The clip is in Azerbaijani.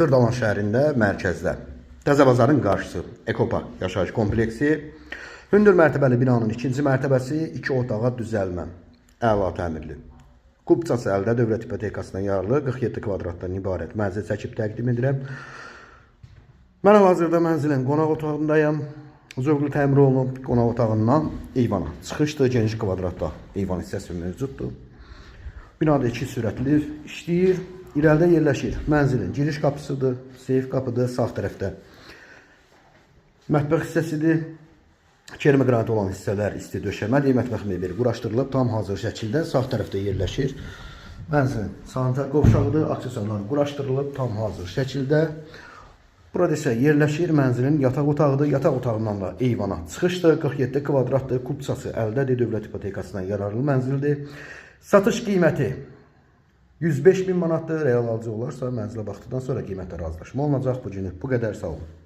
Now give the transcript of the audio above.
Xırdalan şəhərində, mərkəzdə. Təzəbazarın qarşısı, Ekopark yaşayış kompleksi. Hündür mərtəbəli binanın ikinci mərtəbəsi, 2 otağa düzəlmə, əla təmirli. Kupçası əldə dövlət ipotekasından yararlı 47 kvadratdan ibarət mənzil çəkib təqdim edirəm. Mən hal-hazırda mənzilin qonaq otağındayım. Zövqlü təmir olunub qonaq otağından eyvana çıxışdır. Geniş kvadratda eyvan hissəsi mövcuddur. Binada 2 sürətli işləyir. İrəlidə yerləşir. Mənzilin giriş qapısıdır, seyf qapıdır, sağ tərəfdə. Mətbəx hissəsidir. Kermi qranit olan hissələr isti döşəmədir. Mətbəx mebeli quraşdırılıb, tam hazır şəkildə sağ tərəfdə yerləşir. Mənzilin sanitar qovşağıdır, aksesuarlar quraşdırılıb, tam hazır şəkildə. Burada isə yerləşir mənzilin yataq otağıdır. Yataq otağından da eyvana çıxışdır. 47 kvadratdır. Kupçası əldədir. Dövlət ipotekasından yararlı mənzildir. Satış qiyməti 105.000 manatdır. Real alıcı olarsa mənzilə baxdıqdan sonra qiymətlə razılaşma olunacaq. Bu günlük bu qədər. Sağ olun.